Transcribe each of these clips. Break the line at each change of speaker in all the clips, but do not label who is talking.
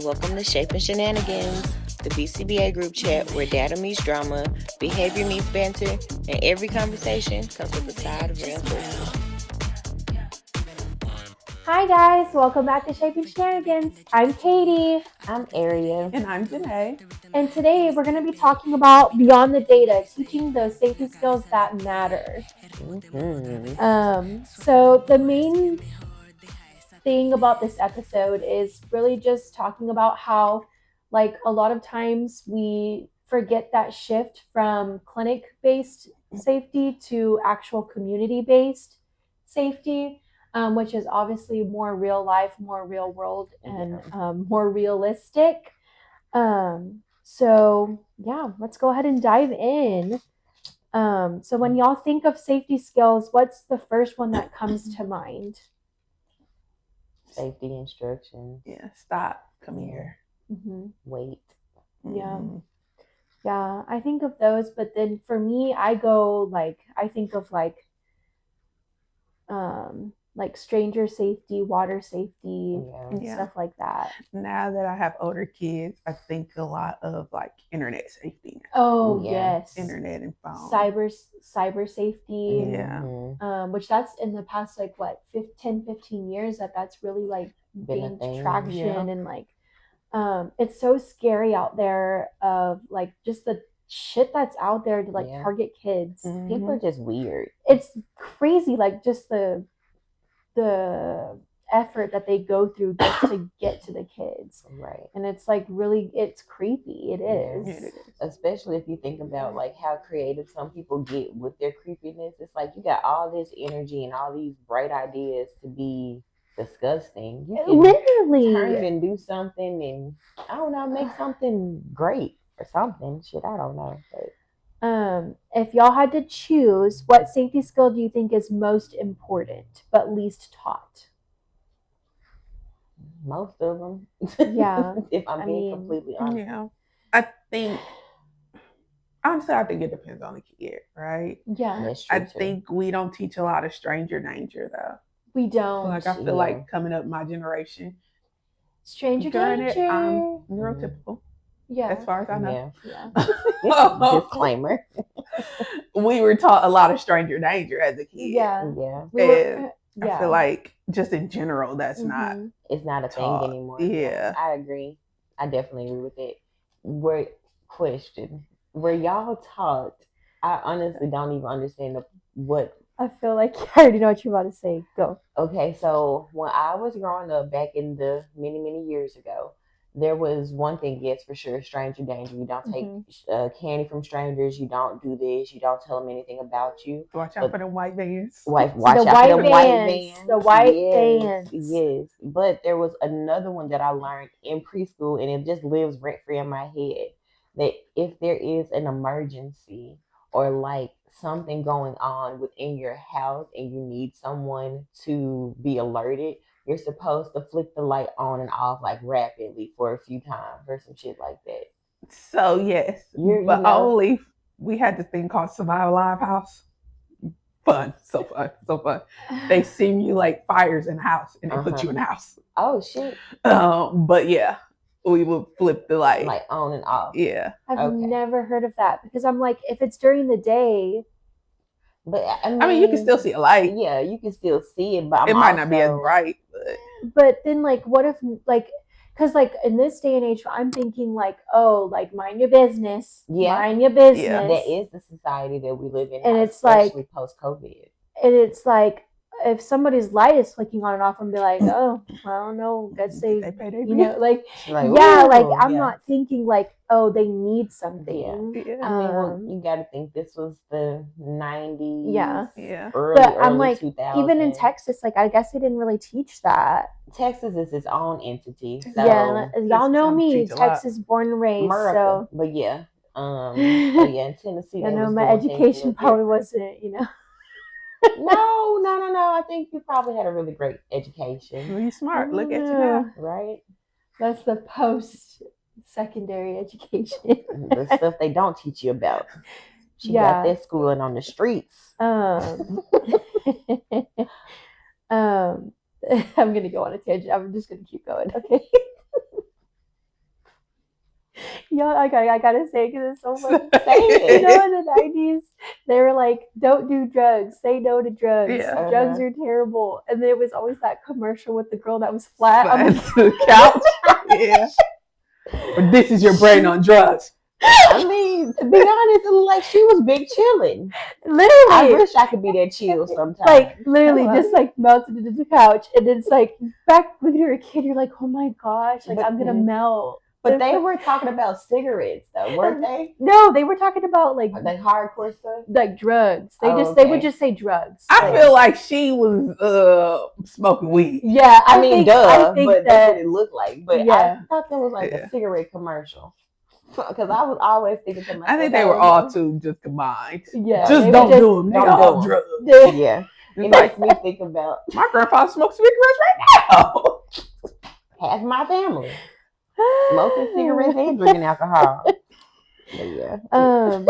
welcome to Shaping Shenanigans, the BCBA group chat where data meets drama, behavior meets banter, and every conversation comes with a side of reinforcement.
Hi guys, welcome back to Shaping Shenanigans. I'm Katie.
I'm Aria.
And I'm Janae.
And today we're going to be talking about beyond the data, teaching those safety skills that matter. So the main thing about this episode is really just talking about how, like, a lot of times we forget that shift from clinic-based safety to actual community-based safety, which is obviously more real life, more real world, and more realistic. So yeah, let's go ahead and dive in. So when y'all think of safety skills, what's the first one that comes to mind?
Safety instructions.
Yeah, stop, come here.
Mm-hmm.
Wait.
Yeah. Yeah, I think of those, but then for me, I think of stranger safety, water safety, stuff like that.
Now that I have older kids, I think a lot of like internet safety.
Oh, yes.
Internet and phone.
Cyber safety.
Yeah.
Which that's in the past, 10-15 years that's really gained traction. And it's so scary out there of just the shit that's out there to target kids.
Mm-hmm.
People are just weird.
It's crazy, just the effort that they go through just to get to the kids.
Right.
And it's it's creepy. It is.
Yes. Especially if you think about how creative some people get with their creepiness. It's you got all this energy and all these bright ideas to be disgusting. You can
literally
turn it and do something and I don't know, make something great or something. Shit, I don't know. But
if y'all had to choose, what safety skill do you think is most important but least taught?
Most of them.
Yeah.
If I'm being completely honest.
Yeah. I think it depends on the kid, right?
Yeah.
That's true,
I think we don't teach a lot of stranger danger though.
We don't.
I feel like coming up my generation,
stranger danger.
I'm neurotypical.
Yeah.
As far as I know.
Yeah. Disclaimer.
We were taught a lot of stranger danger as a kid.
Yeah.
Yeah. I feel like just in general, that's not.
It's not a
taught.
thing anymore.
Yeah.
I agree. I definitely agree with it. Were y'all taught? I honestly don't even understand what.
I feel like I already know what you're about to say. Go.
Okay, so when I was growing up back in the many, many years ago, there was one thing, yes, for sure, stranger danger. You don't take candy from strangers. You don't do this. You don't tell them anything about you.
Watch out for the white vans.
Watch out for the white vans.
The white vans.
Yes. But there was another one that I learned in preschool, and it just lives rent-free in my head, that if there is an emergency or something going on within your house and you need someone to be alerted, you're supposed to flick the light on and off rapidly for a few times or some shit like that.
So yes, only we had this thing called Survival Live House. So fun. They simulate fires in the house and they put you in the house.
Oh shit.
But yeah, we would flip the light
on and off.
Yeah,
I've never heard of that because I'm if it's during the day.
But I
mean, you can still see a light.
Yeah, you can still see it, but
it might not be as bright.
But then, what if, because in this day and age, I'm thinking mind your business.
Yeah,
mind your business.
Yeah. That is the society that we live in,
and it's
especially post-COVID.
And it's if somebody's light is flicking on and off, and be oh, I don't know, guess they I'm not thinking they need something.
Yeah. I mean, you got to think this was the 90s.
Yeah.
Early
2000s. Even in Texas, I guess they didn't really teach that.
Texas is its own entity. So
y'all know me, Texas born and raised.
America. But yeah. In Tennessee.
I know my education probably wasn't,
No. I think you probably had a really great education.
Well, you're smart. Look at you now.
Right?
That's the post-secondary education.
The stuff they don't teach you about. She got that schooling on the streets.
I'm going to go on a tangent. I'm just going to keep going. Okay. Yeah, I gotta say because it's so funny.
Say
You
it.
know, in the 90s, they were like, "Don't do drugs. Say no to drugs.
Yeah.
Drugs are terrible." And there was always that commercial with the girl that was flat on
the couch. Yeah. But this is your brain on drugs.
I mean, to be honest, it looked like she was big chilling.
Literally,
I wish I could be that chill sometimes.
like literally just like melted into the couch, and it's like back when you're a kid, you're like, "Oh my gosh, like I'm gonna melt."
But they were talking about cigarettes, though, weren't they?
No, they were talking about like
hardcore stuff,
like drugs. They would just say drugs.
I feel like she was smoking weed.
Yeah,
I mean,
think
but that's what it looked like. But
yeah.
I thought that was like a cigarette commercial. Because I was always thinking to myself,
I think they were all two just combined.
Yeah,
just don't do them. They all drugs.
Yeah, it makes me think about
my grandfather smokes cigarettes right now.
Half my family smoking cigarettes and drinking alcohol. But yeah.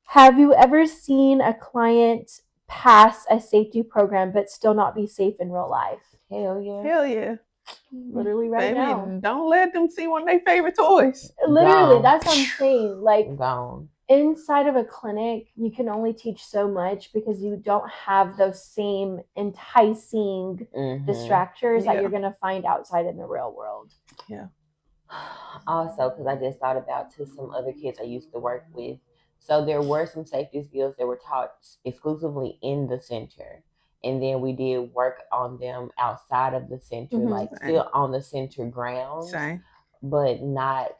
Have you ever seen a client pass a safety program but still not be safe in real life?
Hell yeah.
Hell yeah.
Literally right now.
Don't let them see one of their favorite toys.
Literally, that's what I'm saying. Like
gone.
Inside of a clinic, you can only teach so much because you don't have those same enticing distractors that you're going to find outside in the real world.
Yeah.
Also, because I just thought about to some other kids I used to work with. So there were some safety skills that were taught exclusively in the center. And then we did work on them outside of the center, like still on the center grounds, but not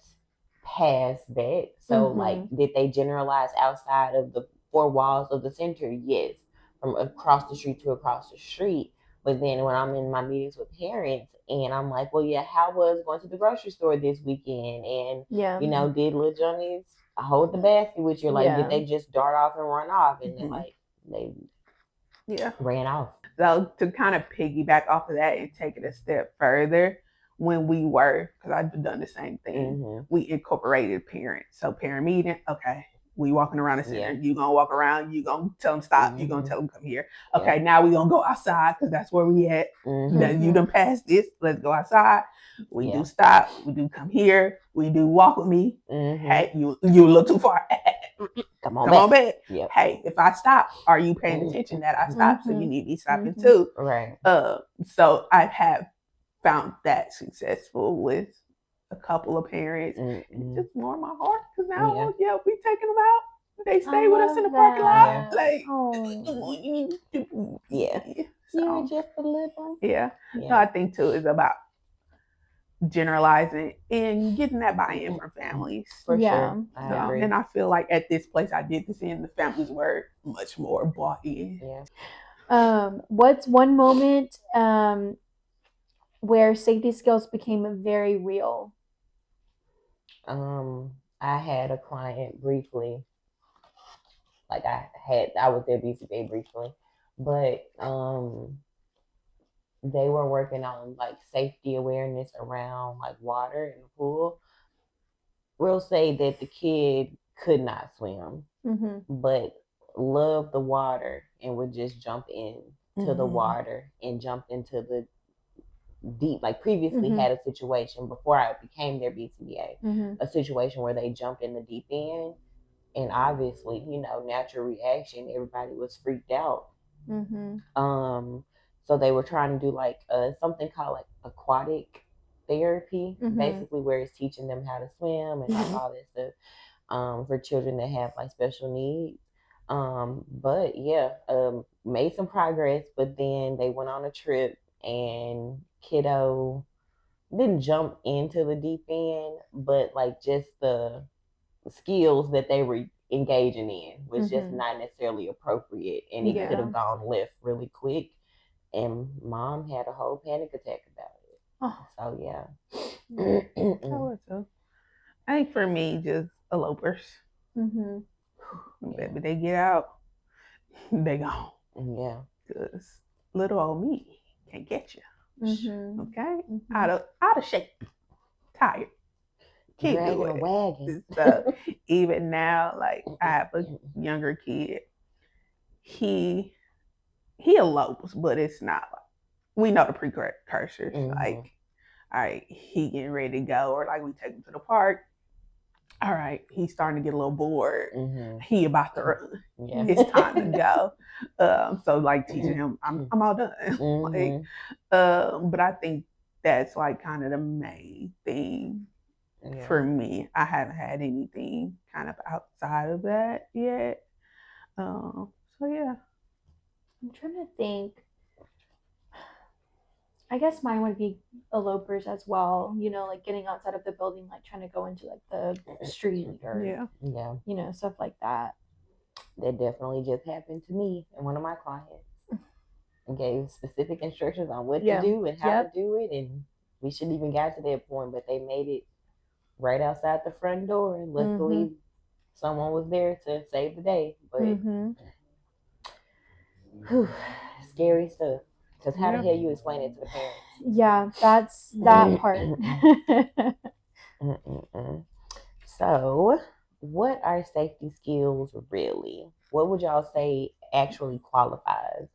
past that. So like, did they generalize outside of the four walls of the center? Yes, from across the street to across the street. But then when I'm in my meetings with parents and I'm like, well, yeah, how was going to the grocery store this weekend? And, you know, did little Johnny's hold the basket with you? Like, did they just dart off and run off? And then, like, they ran off.
So to kind of piggyback off of that and take it a step further, when we were, because I've done the same thing, we incorporated parents. So parent meeting, okay, we walking around the center. You gonna walk around, you gonna tell them stop, you gonna tell them come here. Okay, now we gonna go outside because that's where we at. Then you done passed this, let's go outside. We do stop, we do come here, we do walk with me. Hey, you a little too far. Come on back. Hey, if I stop, are you paying attention that I stopped? So you need to be stopping too.
Right.
So I have found that successful with a couple of parents. It's just more my heart because now, we taking them out. They stay with us in the parking lot. Like,
you're just a little.
So I think too is about generalizing and getting that buy-in from families.
For sure. I agree.
And I feel like at this place I did this in, the families were much more bought in.
What's one moment where safety skills became very real?
I had a client briefly, like I was their BCBA briefly, but they were working on like safety awareness around like water in the pool. We'll say that the kid could not swim, but loved the water and would just jump in to the water and jump into the deep. Like previously had a situation before I became their BCBA, a situation where they jumped in the deep end, and obviously, you know, natural reaction, everybody was freaked out. So they were trying to do like something called like aquatic therapy, basically where it's teaching them how to swim and like all that stuff for children that have like special needs. But made some progress, but then they went on a trip and kiddo didn't jump into the deep end, but like just the skills that they were engaging in was just not necessarily appropriate, and it could have gone left really quick, and mom had a whole panic attack about it. So
I think for me, just elopers. Baby, they get out, they gone. Because little old me can't get you. Okay, out of shape, tired. Can't do it.
Wagon.
So even now, like I have a younger kid, he elopes, but it's not like we know the precursors. Like all right, he getting ready to go, or like we take him to the park. All right, he's starting to get a little bored. He about to run. Yeah. It's time to go. So like teaching him, I'm all done. Like, but I think that's like kind of the main thing for me. I haven't had anything kind of outside of that yet. So yeah.
I'm trying to think. I guess mine would be elopers as well. You know, like getting outside of the building, like trying to go into like the street or you know, stuff like that.
That definitely just happened to me and one of my clients. And gave specific instructions on what to do and how to do it, and we shouldn't even got to that point, but they made it right outside the front door, and luckily someone was there to save the day. But scary stuff. Because how the hell you explain it to the parents?
Yeah, that's that part.
So, what are safety skills really? What would y'all say actually qualifies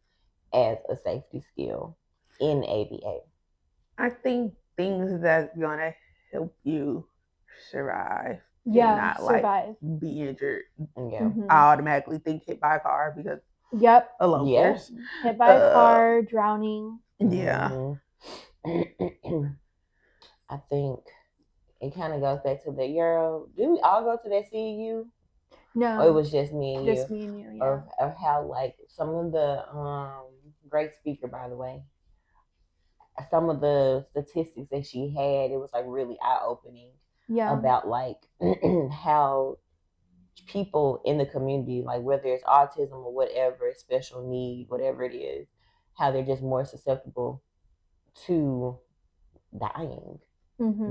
as a safety skill in ABA?
I think things that's gonna help you survive. Not survive. Like be injured. Yeah. I automatically think hit by a car because elopers.
Hit by a car, drowning.
Yeah.
I think it kind of goes back to the Euro. Did we all go to that CU?
No.
Or it was just me and you?
Just me and you, yeah.
Of how, like, some of the, great speaker, by the way, some of the statistics that she had, it was, like, really eye-opening. Yeah. About, like, how people in the community, like, whether it's autism or whatever, special need, whatever it is, how they're just more susceptible to dying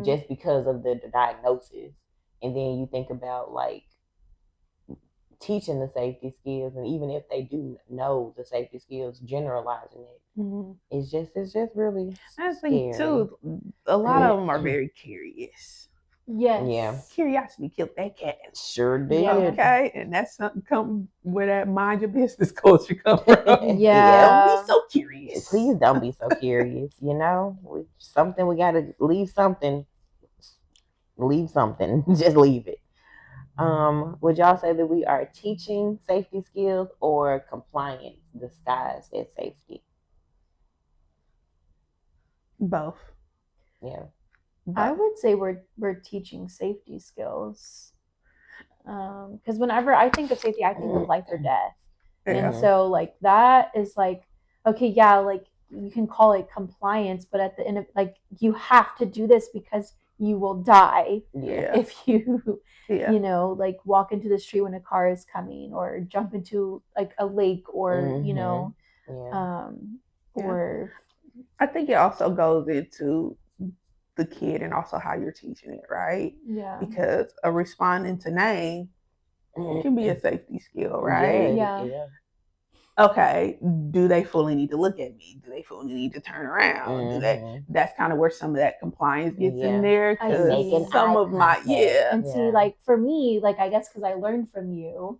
just because of the diagnosis. And then you think about, like, teaching the safety skills, and even if they do know the safety skills, generalizing it, it's just really
I think too, a lot of them are very curious.
Yes.
Yeah.
Curiosity killed that cat.
Sure did.
Yeah. Okay. And that's something come where that mind your business culture come from.
Yeah.
Don't be so curious.
Please don't be so curious. You know, we gotta leave something. Leave something. Just leave it. Would y'all say that we are teaching safety skills or compliance disguised as safety?
Both.
Yeah.
I would say we're teaching safety skills. Because whenever I think of safety, I think of life or death. And so like that is like, okay, yeah, like you can call it compliance, but at the end of, like, you have to do this because you will die if you you know, like walk into the street when a car is coming, or jump into like a lake, or you know, or
I think it also goes into the kid and also how you're teaching it, right?
Yeah.
Because a responding to name can be a safety skill, right?
Yeah.
Okay, do they fully need to look at me? Do they fully need to turn around? Do they? That's kind of where some of that compliance gets in there. Because some of my
and see, like for me, like I guess because I learned from you,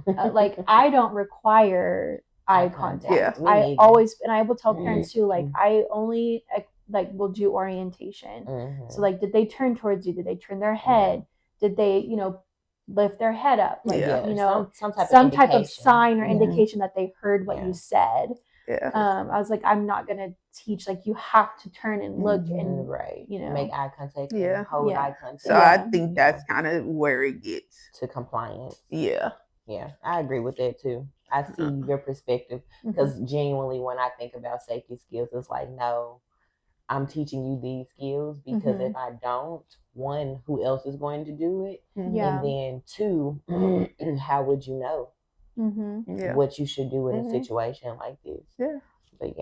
like I don't require eye contact. I always, and I will tell parents too, like I only like will do orientation. So like, did they turn towards you? Did they turn their head? Did they, you know, lift their head up? Like, you know, some type of sign or indication that they heard what you said. I was like, I'm not gonna teach, like you have to turn and look and you know,
make eye contact, and hold eye contact.
So I think that's kind of where it gets
to compliance.
Yeah,
I agree with that too. I see your perspective, because genuinely when I think about safety skills, it's like, no, I'm teaching you these skills because if I don't, one, who else is going to do it? And then two, how would you know what you should do in a situation like this? But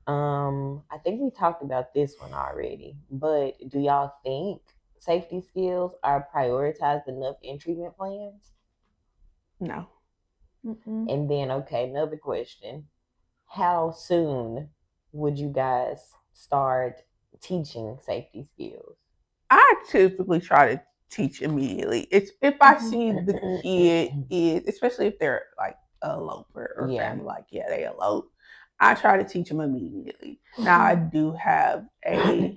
I think we talked about this one already, but do y'all think safety skills are prioritized enough in treatment plans?
No.
And then, okay, another question. How soon would you guys start teaching safety skills?
I typically try to teach immediately. It's if I see the kid is, especially if they're like a eloper or family, like they elope, I try to teach them immediately. Now I do have a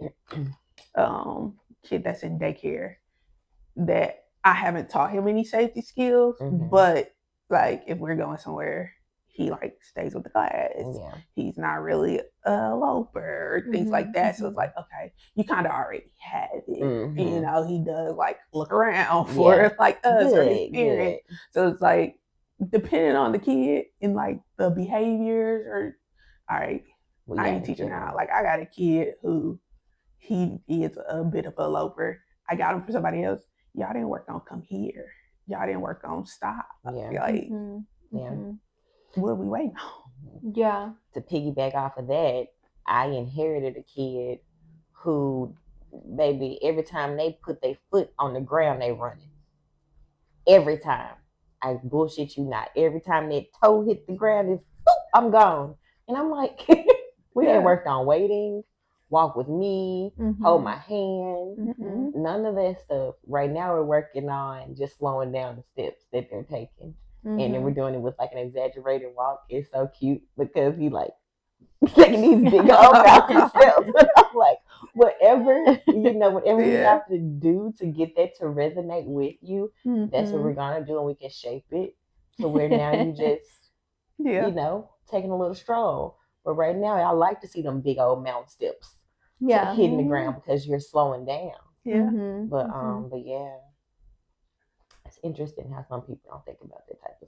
kid that's in daycare that I haven't taught him any safety skills, but like if we're going somewhere, he like stays with the class.
Yeah.
He's not really a loper or things like that. So it's like, okay, you kind of already have it. You know, he does like look around for like us or his parents. So it's like depending on the kid and like the behaviors or all right, I ain't teaching now. Like I got a kid who he is a bit of a loper. I got him for somebody else. Y'all didn't work on come here. Y'all didn't work on stop.
Yeah.
Like,
yeah.
What are we waiting on?
Yeah.
To piggyback off of that, I inherited a kid who, baby, every time they put their foot on the ground, they running. Every time. I bullshit you not. Every time that toe hit the ground, is I'm gone. And I'm like, we ain't worked on waiting, walk with me, hold my hand, none of that stuff. Right now we're working on just slowing down the steps that they're taking. And then we're doing it with like an exaggerated walk. It's so cute because he like taking these big old mountain steps. I'm like, whatever you have to do to get that to resonate with you, that's what we're gonna do, and we can shape it to where now you just taking a little stroll. But right now I like to see them big old mountain steps hitting the ground because you're slowing down. But yeah, it's interesting how some people don't think about that type of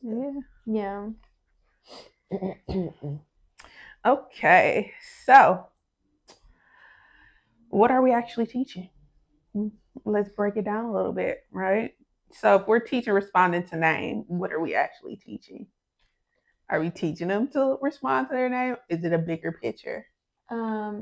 stuff.
Okay, so what are we actually teaching? Let's break it down a little bit, right? So if we're teaching responding to name, what are we actually teaching? Are we teaching them to respond to their name? Is it a bigger picture?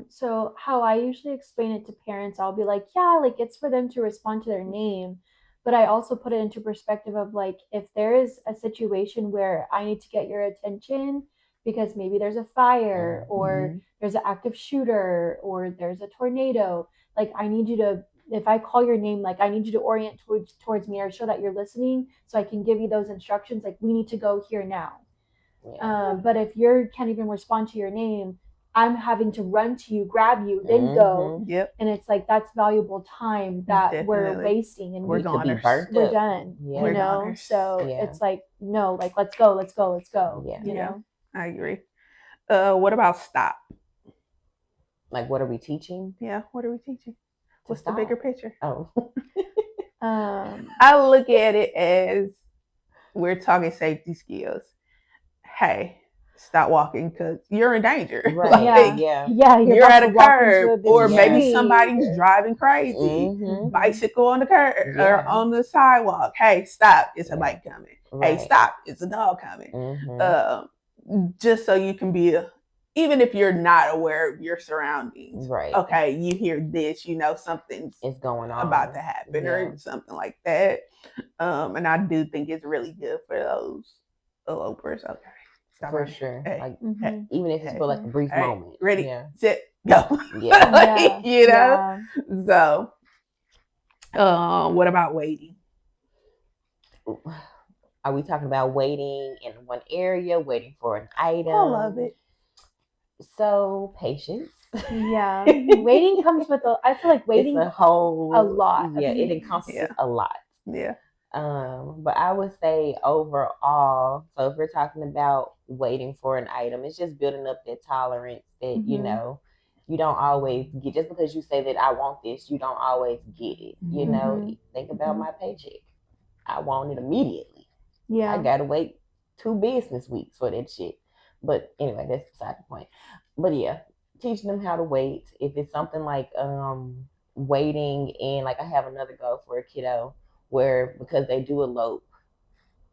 So how I usually explain it to parents, I'll be like, yeah, like it's for them to respond to their name. But I also put it into perspective of like, if there is a situation where I need to get your attention because maybe there's a fire or there's an active shooter or there's a tornado, like I need you to, if I call your name, like I need you to orient towards me or show that you're listening so I can give you those instructions. Like we need to go here now. But if you can't even respond to your name, I'm having to run to you, grab you, then go. And it's like that's valuable time that we're wasting, and
we're
done. You know, so it's like no, like let's go. You know,
I agree. What about stop?
Like what are we teaching?
Yeah, what are we teaching? What's the bigger picture?
Oh,
I look at it as we're talking safety skills. Hey, stop walking because you're in danger.
Right.
You're
at a curb, or maybe somebody's driving crazy. Bicycle on the curb or on the sidewalk. Hey, stop! It's a bike coming. Hey, stop! It's a dog coming. Just so you can be, even if you're not aware of your surroundings. Right. Okay, you hear this, you know something's
going on,
about to happen, or something like that. And I do think it's really good for those elopers. Okay.
For sure. Hey, like, even if it's for like a brief moment.
Ready, sit, go. You know? So, what about waiting?
Are we talking about waiting in one area, waiting for an item?
I love it.
So, patience.
Yeah. Waiting comes with I feel like waiting
it's a
lot.
Yeah, it encompasses a lot.
Yeah.
But I would say overall, so if we're talking about waiting for an item, it's just building up that tolerance that, you know, you don't always get. Just because you say that I want this, you don't always get it. You know, think about my paycheck. I want it immediately.
Yeah.
I got to wait 2 business weeks for that shit. But anyway, that's beside the point. But yeah, teaching them how to wait. If it's something like waiting, and like I have another goal for a kiddo where because they do elope,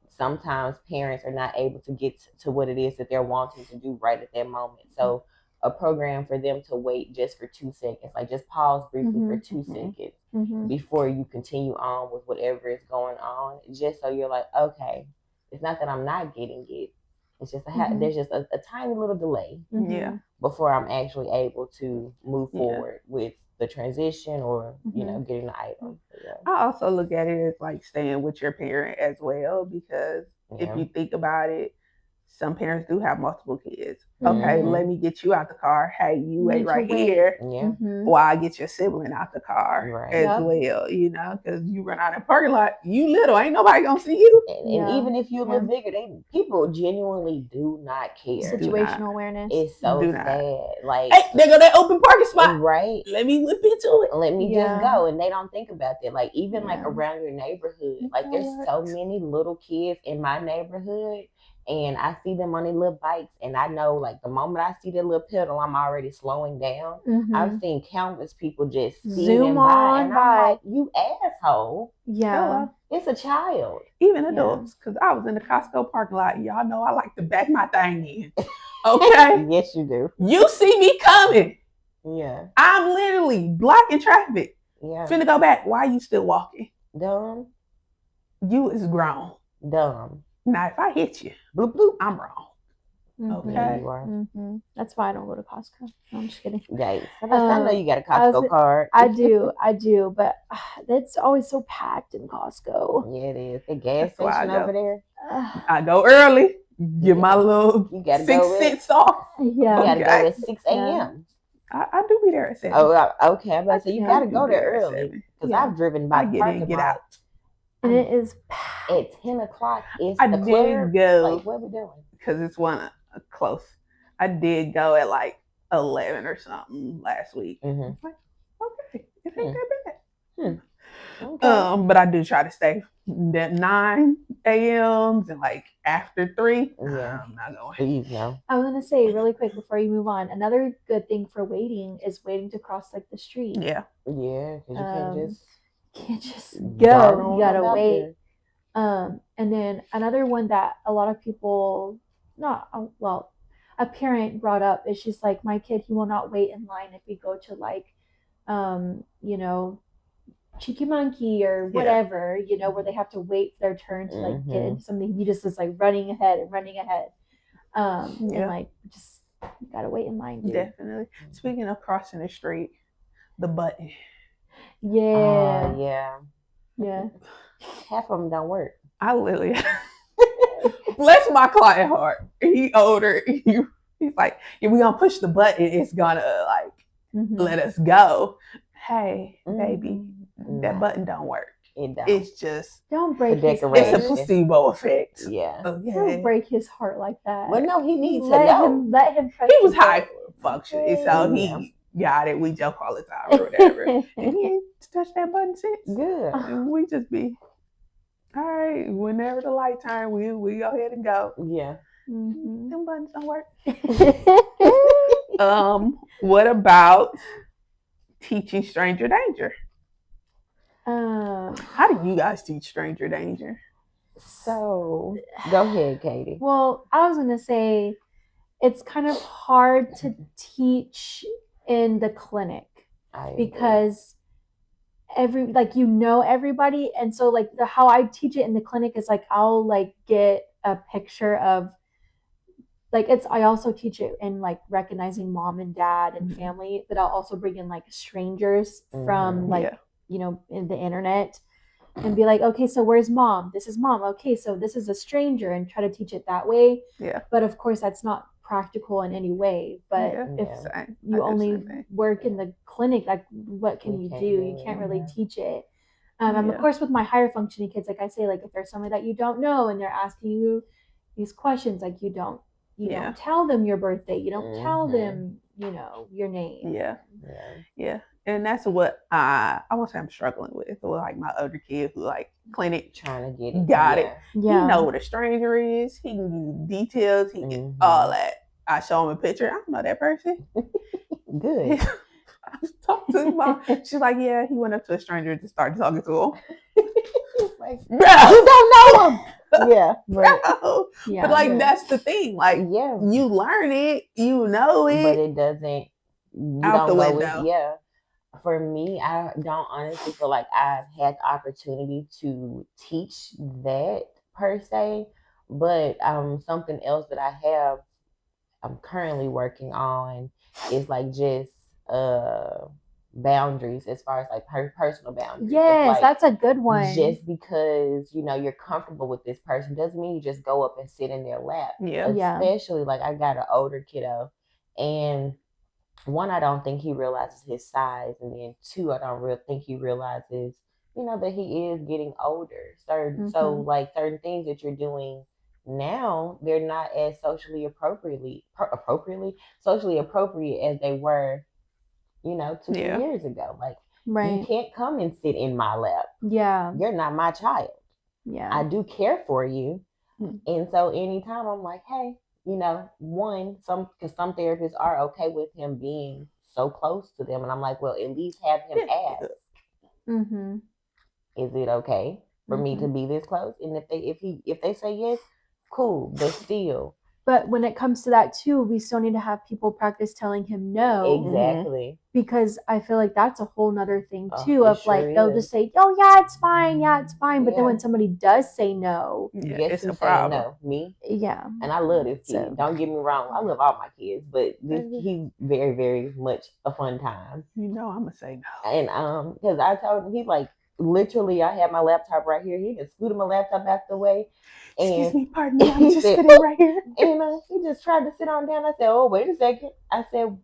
sometimes parents are not able to get to what it is that they're wanting to do right at that moment. So a program for them to wait just for 2 seconds, like just pause briefly for 2 seconds before you continue on with whatever is going on, just so you're like, okay, it's not that I'm not getting it. It's just there's just a tiny little delay before I'm actually able to move forward with the transition or you know getting the item.
I also look at it as like staying with your parent as well, because if you think about it, some parents do have multiple kids. Okay, let me get you out the car. Hey, you wait right
wait.
here
Yeah.
while I get your sibling out the car as well, you know, because you run out in the parking lot, you little, ain't nobody gonna see you.
And even if you're a little bigger, people genuinely do not care.
Situational awareness.
It's so sad. Like,
hey, there go that open parking spot.
Right.
Let me whip into it.
Let me just go. And they don't think about that. Like, even like around your neighborhood, like there's so many little kids in my neighborhood. And I see them on their little bikes, and I know, like, the moment I see their little pedal, I'm already slowing down. I've seen countless people just zoom by, and I'm like, you asshole.
Yeah.
It's a child.
Even adults, because I was in the Costco parking lot. Y'all know I like to back my thing in. Okay?
Yes, you do.
You see me coming.
Yeah.
I'm literally blocking traffic.
Yeah.
Finna go back. Why are you still walking?
Dumb.
You is grown.
Dumb.
Now, if I hit you,
bloop, bloop,
I'm wrong. Okay.
Yeah, you are.
That's why I don't go to Costco. No, I'm just kidding.
Yikes. I know you got a Costco card.
I do, but it's always so packed in Costco.
Yeah, it is. The gas station over there.
I go early. Get my little 6 cents off.
Yeah.
You gotta go at 6 a.m.
I do be there at 7.
Oh, okay. I'm about to say, you gotta go there early. Because I've driven by the parking lot.
And it is packed.
At 10 o'clock, it's
I
the
did
clear.
go.
Like, what are we doing?
Because it's one close. I did go at like 11 or something last week. Like, okay, it ain't that bad. Okay. But I do try to stay at 9 a.m. and like after 3.
Yeah,
I'm not going.
Please no.
I was gonna say really quick before you move on. Another good thing for waiting is waiting to cross like the street.
Yeah.
Yeah, because you
can't just go. You gotta wait.
There.
And then another one that a lot of people, a parent brought up is she's like, my kid, he will not wait in line if we go to like, you know, Cheeky Monkey or whatever, you know, where they have to wait for their turn to like get into something. He just is like running ahead. And like just you gotta wait in line, dude.
Definitely. Speaking of crossing the street, the button.
Yeah.
Yeah.
Half of them don't work.
I literally bless my client heart. He older. He's like, if we gonna push the button, it's gonna like let us go. Hey, baby, that button don't work.
It don't.
It's just
don't break his heart.
It's a placebo effect.
Yeah.
Don't break his heart like that.
Well, no, he needs to know.
Let him.
He was high functioning, so he got it. We joke all the time or whatever. And he ain't touched that button since.
Good.
And we just be all right. Whenever the light turn, we go ahead and go.
Yeah.
Them buttons don't work. What about teaching stranger danger? How do you guys teach stranger danger?
So go ahead, Katie.
Well, I was gonna say it's kind of hard to teach in the clinic because everybody, and so like how I teach it in the clinic is like I'll like get a picture of like I also teach it in like recognizing mom and dad and family, but I'll also bring in like strangers from like you know in the internet and be like, okay, so where's mom? This is mom. Okay, so this is a stranger, and try to teach it that way.
Yeah.
But of course, that's not practical in any way. But if you only work in the clinic, like what can you do? You can't really teach it. And of course, with my higher functioning kids, like I say, like if there's somebody that you don't know and they're asking you these questions, like you don't tell them your birthday. You don't tell them, you know, your name.
Yeah. And that's what I won't say I'm struggling with. Like my other kid who like clinic
trying to get it.
Got it. Yeah. He know what a stranger is. He can give details. He can all that. I show him a picture. I don't know that person.
Good.
I was talking to his mom. She's like, yeah, he went up to a stranger and just started talking to him.
Like, you don't know him. Yeah.
Right. But like that's the thing. Like you learn it, you know it.
But it doesn't
out the window.
For me, I don't honestly feel like I've had the opportunity to teach that per se, but something else that I'm currently working on is like just boundaries as far as like personal boundaries.
Yes,
like,
that's a good one.
Just because, you know, you're comfortable with this person doesn't mean you just go up and sit in their lap.
Yeah.
Especially like I got an older kiddo, and one, I don't think he realizes his size, and then two, I don't think he realizes, you know, that he is getting older. So like certain things that you're doing now, they're not as socially socially appropriate as they were, you know, 2 years ago. Like, you can't come and sit in my lap.
Yeah.
You're not my child.
Yeah.
I do care for you. And so anytime I'm like, hey, you know, because some therapists are okay with him being so close to them. And I'm like, well, at least have him ask, is it okay for me to be this close? And if they say yes, cool, but still.
But when it comes to that too, we still need to have people practice telling him no.
Exactly.
Because I feel like that's a whole nother thing too, of like, they'll just say, oh yeah, it's fine. Yeah, it's fine. But then when somebody does say no,
it's a problem. No, me.
Yeah.
And I love this kid. So, don't get me wrong. I love all my kids, but he's very, very much a fun time.
You know, I'm going to say no.
And because I told him, he's like, literally, I have my laptop right here. He just scooted my laptop out the way. And
excuse me, pardon me, I'm just sitting right here.
And he just tried to sit on down. I said, oh, wait a second. I said,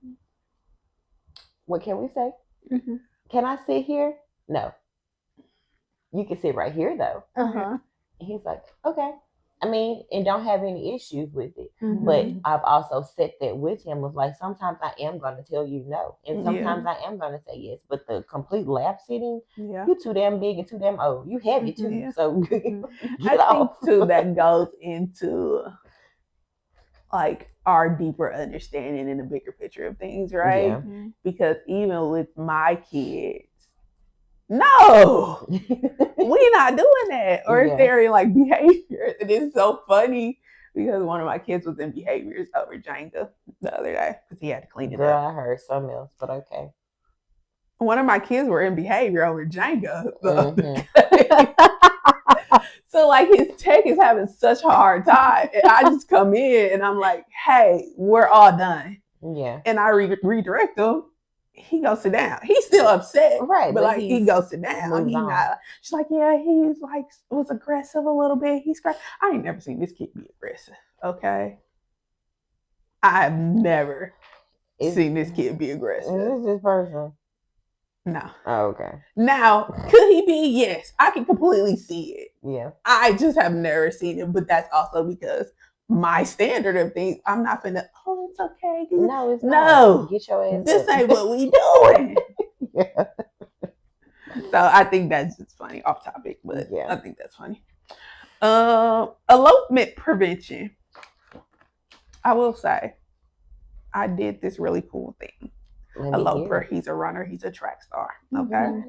what can we say? Can I sit here? No. You can sit right here, though. And he's like, okay. I mean, and don't have any issues with it. But I've also said that with him of like, sometimes I am going to tell you no. And sometimes I am going to say yes. But the complete lap sitting, you're too damn big and too damn old. You heavy too. So
I think too that goes into like our deeper understanding and the bigger picture of things, right? Because even with my kids, no, we're not doing that. Or if they're in like behavior, it is so funny because one of my kids was in behaviors over Jenga the other day because he had to clean it up.
I heard something else, but okay.
One of my kids were in behavior over Jenga the other day. So like his tech is having such a hard time, and I just come in and I'm like, "Hey, we're all done."
Yeah,
and I redirect him. He goes sit down. He's still upset,
right?
But like he goes sit down. He not. She's like, yeah, he's like was aggressive a little bit. He's crazy. I ain't never seen this kid be aggressive. Okay, I've never seen this kid be aggressive.
Is this person?
No.
Oh, okay.
Now, could he be? Yes, I can completely see it.
Yeah.
I just have never seen it, but that's also because my standard of things, I'm not finna, oh, it's okay.
No, it's
no.
Not. Get your ass
This
up.
ain't what we doing.
Yeah.
So I think that's just funny, off topic, but I think that's funny. Elopement prevention. I will say, I did this really cool thing. Eloper, he's a runner, he's a track star. Okay.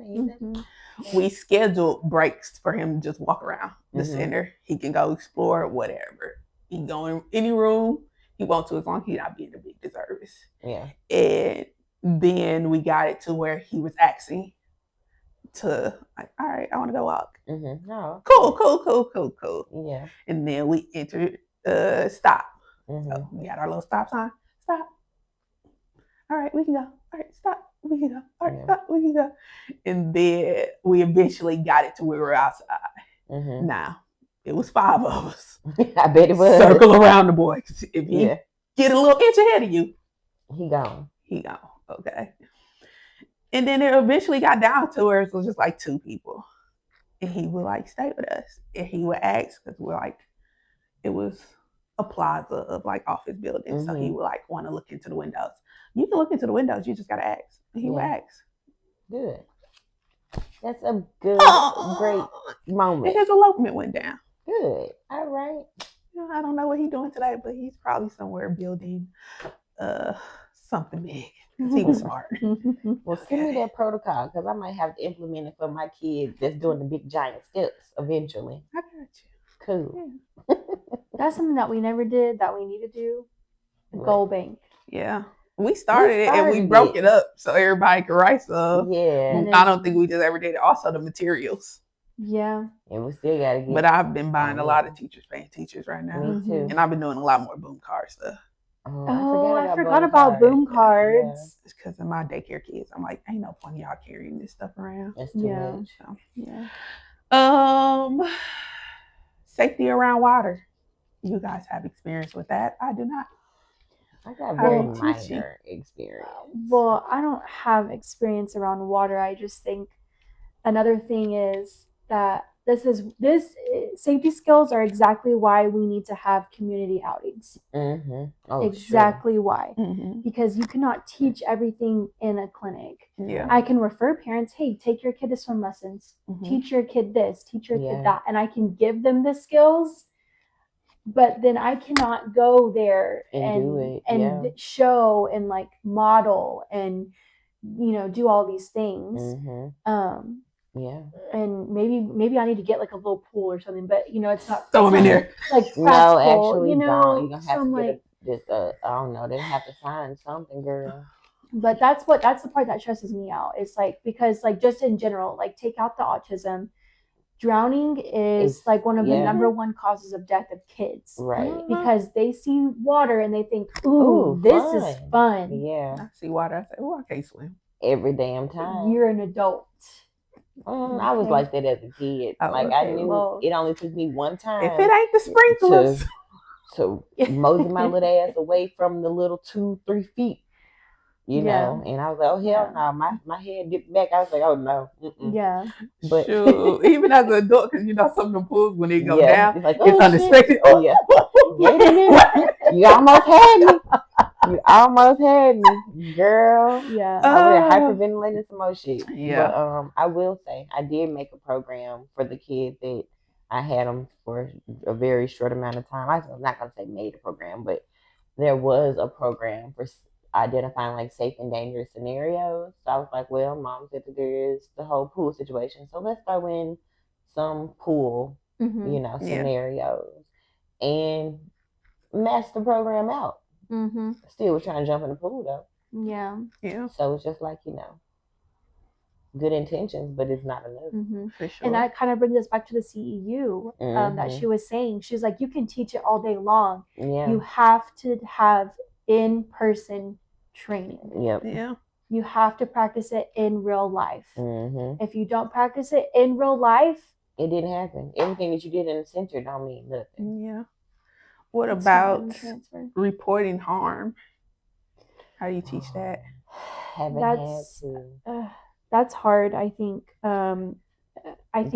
We scheduled breaks for him to just walk around the center. He can go explore, whatever. He can go in any room he wants to, as long as he's not being a big disservice.
Yeah.
And then we got it to where he was asking to, like, all right, I want to go walk.
Oh,
Cool.
Yeah.
And then we entered stop. So we got our little stop sign. Stop. All right, we can go. All right, stop. We can go. All right, stop. We can go. And then we eventually got it to where we were outside. Now, it was 5 of us.
I bet it was.
Circle around the boy. If he get a little inch ahead of you,
he gone.
Okay. And then it eventually got down to where it was just like 2 people. And he would like stay with us. And he would ask, because we're like, it was a plaza of like office buildings. So he would like want to look into the windows. You can look into the windows, you just gotta ask. And he would ask.
Good. That's a good, great moment.
And his elopement went down.
Good. All right.
I don't know what he's doing today, but he's probably somewhere building something big. He was smart.
Well, send me that protocol because I might have to implement it for my kid that's doing the big giant steps eventually.
I got you.
Cool.
Yeah. That's something that we never did that we need to do. Goal bank.
Yeah. We started it and we broke it up so everybody could write stuff.
Yeah.
I don't think we just ever did it. Also the materials.
Yeah.
And we still gotta get.
But I've been buying a lot of teachers paying teachers right now.
Me too.
And I've been doing a lot more boom card stuff.
I I forgot about boom cards.
It's because of my daycare kids. I'm like, ain't no point y'all carrying this stuff around.
That's too much.
So, safety around water. You guys have experience with that. I do not.
I got very minor experience.
Well, I don't have experience around water. I just think another thing is that this safety skills are exactly why we need to have community outings. Exactly why. Because you cannot teach everything in a clinic. I can refer parents, hey, take your kid to swim lessons, teach your kid this, teach your kid that, and I can give them the skills, but then I cannot go there and show and like model and do all these things. And maybe I need to get like a little pool or something, but it's not.
Throw them in there.
Like practical,
no, actually, don't. You're gonna have
so
to
like,
get I don't know. They have to sign something, girl.
But that's the part that stresses me out. It's like, because like just in general, like take out the autism. Drowning is like one of the number one causes of death of kids.
Right.
Because they see water and they think, ooh, this is fun.
Yeah.
I see water. I say, oh, I can't swim.
Every damn time.
You're an adult.
I was like that as a kid. I knew it only took me one time.
If it ain't the sprinklers.
To mosey my little ass away from the little 2-3 feet. And I was like, oh hell no, my head dipped back. I was like, oh no.
Yeah.
But
even as an adult, because some of the pools when they go down,
it's like,
it's unexpected.
Oh yeah. Wait a minute. You almost had me. You almost had me, girl.
Yeah.
I was hyperventilating some more shit.
Yeah.
But I will say I did make a program for the kids that I had them for a very short amount of time. I'm not gonna say made a program, but there was a program for identifying like safe and dangerous scenarios. So I was like, well, mom said that there is the whole pool situation, so let's throw in some pool, scenarios and match the program out. Still was trying to jump in the pool though.
Yeah.
So it's just like, good intentions, but it's not enough.
For sure.
And that kind of brings us back to the CEU that she was saying. She's like, you can teach it all day long. You have to have in-person training.
Yeah.
You have to practice it in real life. If you don't practice it in real life,
it didn't happen. Everything that you did in the center don't mean nothing.
Yeah. What about reporting harm? How do you teach that?
Haven't had to.
That's hard, I think. I think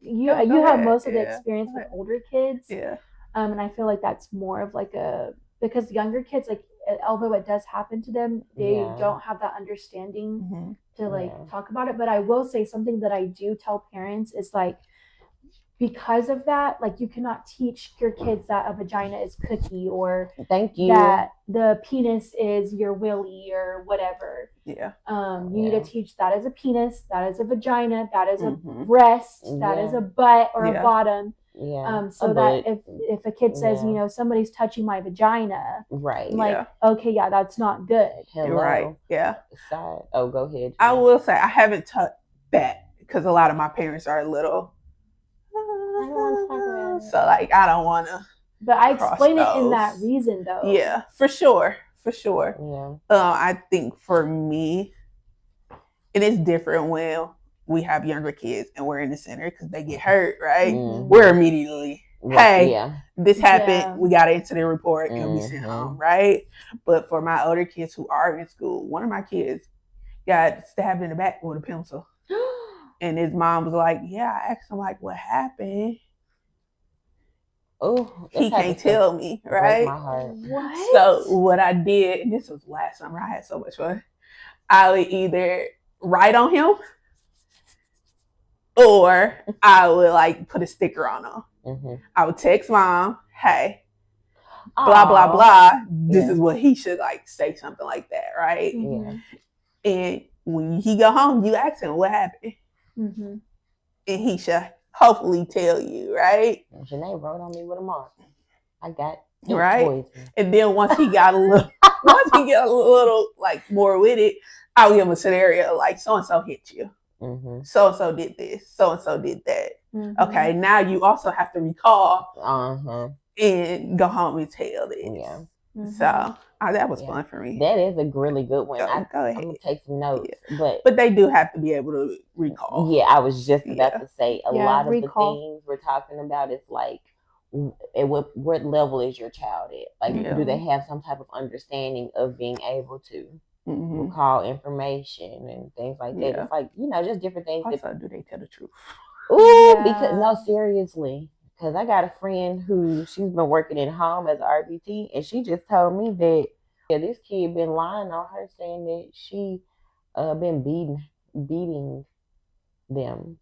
you have most of the experience with older kids.
Yeah.
And I feel like that's more of like because younger kids, like, although it does happen to them, they don't have that understanding to like talk about it. But I will say something that I do tell parents is like, because of that, like, you cannot teach your kids that a vagina is cookie or that the penis is your willy or whatever.
Yeah.
You need to teach that is a penis, that is a vagina, that is a breast, that is a butt or a bottom.
Yeah.
So that if a kid says, somebody's touching my vagina,
right?
I'm like, okay, that's not good.
Hello.
Right. Yeah.
Oh, go ahead.
I will say I haven't taught that because a lot of my parents are a little. So like I don't want to.
But I explain it in that reason though.
Yeah, for sure.
Yeah.
I think for me, it is different when we have younger kids and we're in the center because they get hurt, right? We're immediately, hey, this happened. We got to enter the report and we sent home, right? But for my older kids who are in school, one of my kids got stabbed in the back with a pencil. And his mom was like, I asked him, like, what happened?
Oh,
he can't tell me, right?
My heart.
What?
So what I did, and this was last summer, I had so much fun. I would either write on him or I would like put a sticker on him. I would text mom, hey, blah, blah, blah. This is what he should like say, something like that, right? And when he go home, you ask him what happened. And he should hopefully tell you, right?
Janae wrote on me with a mark. I got
right. And then once he got a little, like more with it, I would give him a scenario like so and so hit you, so and so did this, so and so did that. Okay, now you also have to recall and go home and tell this. So That was fun for me.
That is a really good one.
Go
I'm
ahead.
gonna take some notes,
but they do have to be able to recall.
Yeah, I was just about to say a lot of
recall.
the things we're talking about is like, at what level is your child at? Like, do they have some type of understanding of being able to recall information and things like that? It's like, just different things.
Also, do they tell the truth?
Ooh, because no, seriously. Because I got a friend who she's been working at home as an RBT, and she just told me that this kid been lying on her, saying that she been beating them.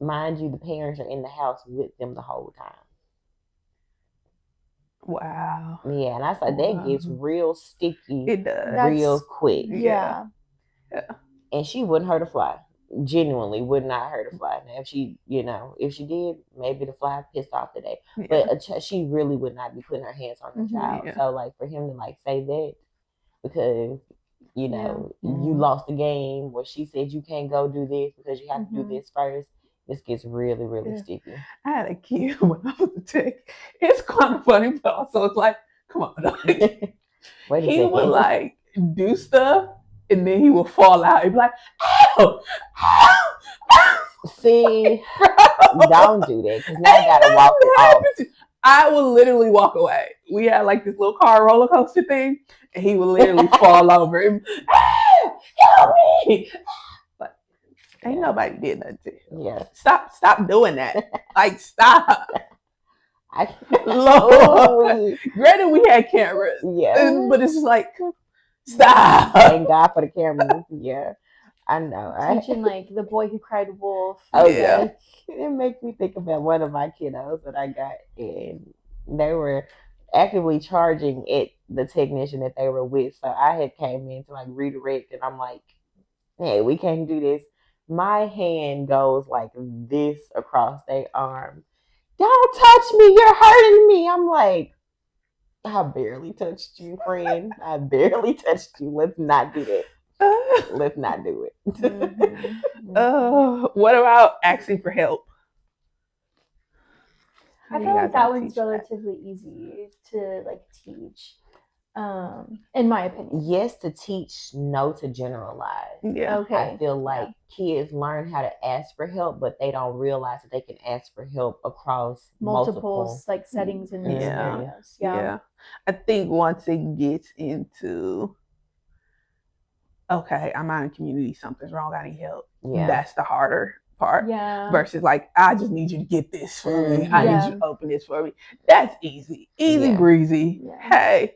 Mind you, the parents are in the house with them the whole time.
Wow.
Yeah, and I said that gets real sticky.
It does.
Real quick.
Yeah.
And she wouldn't hurt a fly. Genuinely would not hurt a fly. Now, if she did, maybe the fly pissed off today. Yeah. But she really would not be putting her hands on her child. Yeah. So, like, for him to like say that because you lost the game, or she said you can't go do this because you have to do this first. This gets really, really sticky.
I had a kid when I was a tech. It's kind of funny, but also it's like, come on. Like, he would like do stuff and then he would fall out. He'd be like, ow, ow, ow.
See, don't do that because now I gotta walk off.
I would literally walk away. We had like this little car roller coaster thing, and he would literally fall over. And, help me! But ain't nobody did nothing to him.
Yeah.
Stop doing that. Like, stop. Lord. Granted, we had cameras.
Yeah.
But it's just like, stop.
Thank God for the cameras. Yeah. I know.
Teaching like the boy who cried wolf.
Oh yeah. It makes me think about one of my kiddos that I got, and they were actively charging at the technician that they were with. So I had came in to like redirect, and I'm like, hey, we can't do this. My hand goes like this across their arm. Don't touch me, you're hurting me. I'm like, I barely touched you, friend. I barely touched you. Let's not do that. Let's not do it.
What about asking for help?
I feel like that one's relatively easy to like teach, in my opinion.
Yes, to teach, no to generalize.
Yeah.
Okay.
I feel like kids learn how to ask for help, but they don't realize that they can ask for help across multiple
like settings and scenarios. Yeah.
I think once it gets into, okay, I'm out in community, something's wrong, I need help. Yeah. That's the harder part.
Yeah.
Versus like, I just need you to get this for me. I need you to open this for me. That's easy. Easy breezy. Yeah. Hey.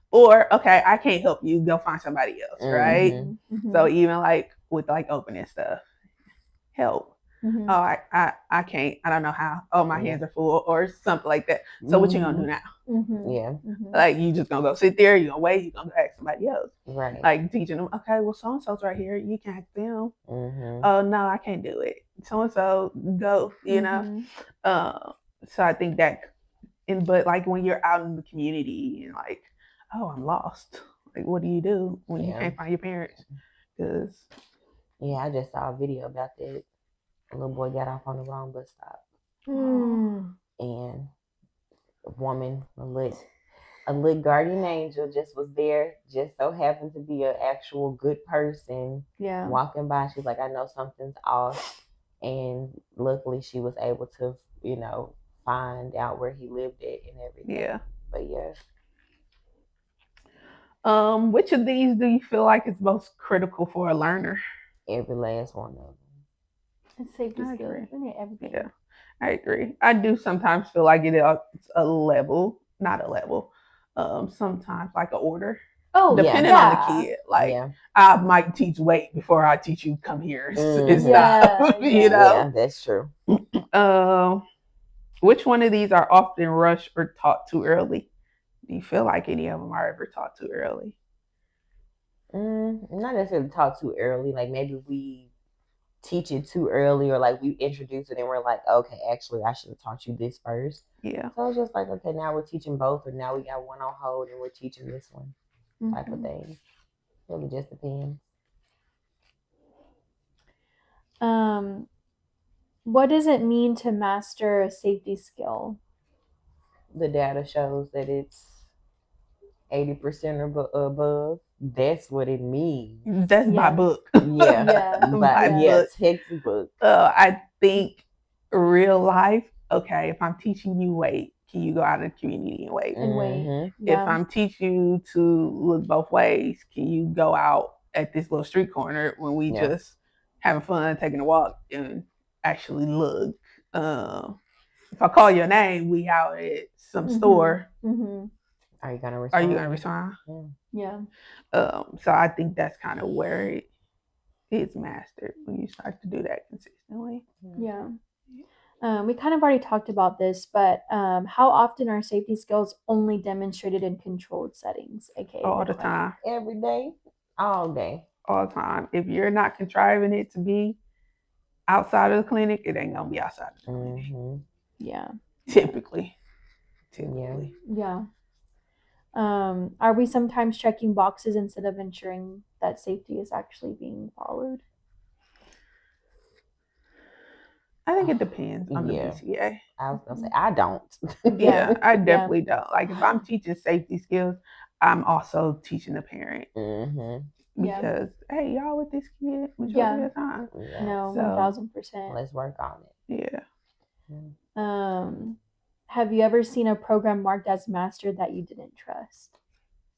Or, okay, I can't help you. Go find somebody else, right? Mm-hmm. So even like with like opening stuff, help. Mm-hmm. Oh, I can't. I don't know how. Oh, my hands are full or something like that. So what you gonna do now?
Mm-hmm. Yeah.
Mm-hmm. Like you just gonna go sit there, you gonna wait, you gonna ask somebody else.
Right.
Like teaching them, okay, well so-and-so's right here. You can ask them. Mm-hmm. Oh, no, I can't do it. So-and-so, go, you know? So I think that, but like when you're out in the community and like, oh, I'm lost. Like, what do you do when you can't find your parents? Because
I just saw a video about that. A little boy got off on the wrong bus stop, and a woman, a little guardian angel, just was there. Just so happened to be an actual good person.
Yeah,
walking by, she's like, I know something's off, and luckily she was able to, find out where he lived at and everything.
Yeah,
but yeah.
Which of these do you feel like is most critical for a learner?
Every last one of them.
It's safety skills, isn't it? Everything.
Yeah, I agree. I do sometimes feel like it's a level, not a level. Sometimes like an order.
Oh,
depending on the kid. Like I might teach weight before I teach you come here and stuff. You know.
Yeah, that's true.
Which one of these are often rushed or taught too early? Do you feel like any of them are ever taught too early?
Not necessarily taught too early. Like maybe we teach it too early, or like we introduce it and we're like, okay, actually I should have taught you this first.
Yeah.
So it's just like, okay, now we're teaching both, or now we got one on hold and we're teaching this one, type of thing. Really just depends.
What does it mean to master a safety skill?
The data shows that it's 80% or above. That's what it means.
That's by book.
Yeah.
By book.
Textbook.
I think real life, okay, if I'm teaching you weight, can you go out in the community and wait?
And wait.
Mm-hmm.
If I'm teaching you to look both ways, can you go out at this little street corner when we just having fun, taking a walk, and actually look? If I call your name, we out at some store.
Are you gonna
Are
respond?
you gonna respond?
Yeah.
So I think that's kind of where it is mastered when you start to do that consistently.
Yeah. We kind of already talked about this, but how often are safety skills only demonstrated in controlled settings, aka
All the time.
Every day, all day.
All the time. If you're not contriving it to be outside of the clinic, it ain't gonna be outside of the clinic.
Yeah.
Typically.
Yeah. Are we sometimes checking boxes instead of ensuring that safety is actually being followed?
I think it depends on the BCBA.
I was gonna say I don't.
I definitely don't. Like if I'm teaching safety skills, I'm also teaching the parent. Because hey, y'all with this kid majority of the time.
No, 1000%.
Let's work on it.
Have you ever seen a program marked as master that you didn't trust?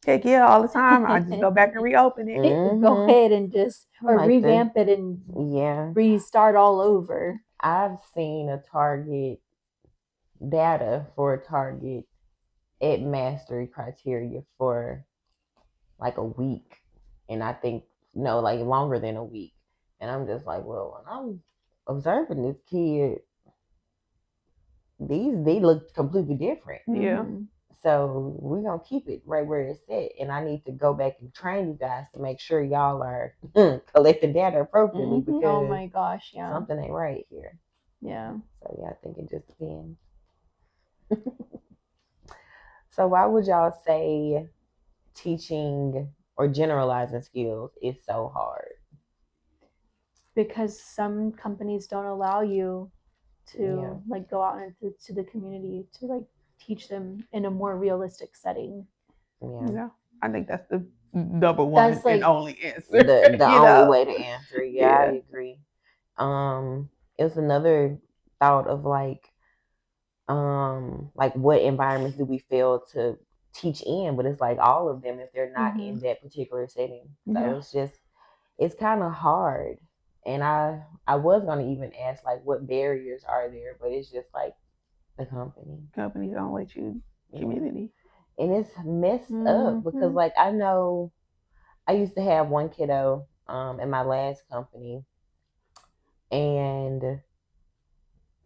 Heck yeah, all the time. I just go back and reopen it.
Go ahead and just revamp it and restart all over.
I've seen a target data for a target at mastery criteria for like a week, and I think like longer than a week, and I'm just like, well, when I'm observing this kid, they look completely different. So we're gonna keep it right where it's at, and I need to go back and train you guys to make sure y'all are collecting data appropriately because
oh my gosh,
something ain't right here.
So
I think it just depends. So why would y'all say teaching or generalizing skills is so hard?
Because some companies don't allow you to like go out into the community to like teach them in a more realistic setting.
I think that's the number one and only answer.
The only way to answer. I agree. It was another thought of like what environments do we fail to teach in? But it's like all of them if they're not in that particular setting. So it's kind of hard. And I was gonna even ask like what barriers are there, but it's just like the
companies don't let you community,
and it's messed up because like I know I used to have one kiddo in my last company, and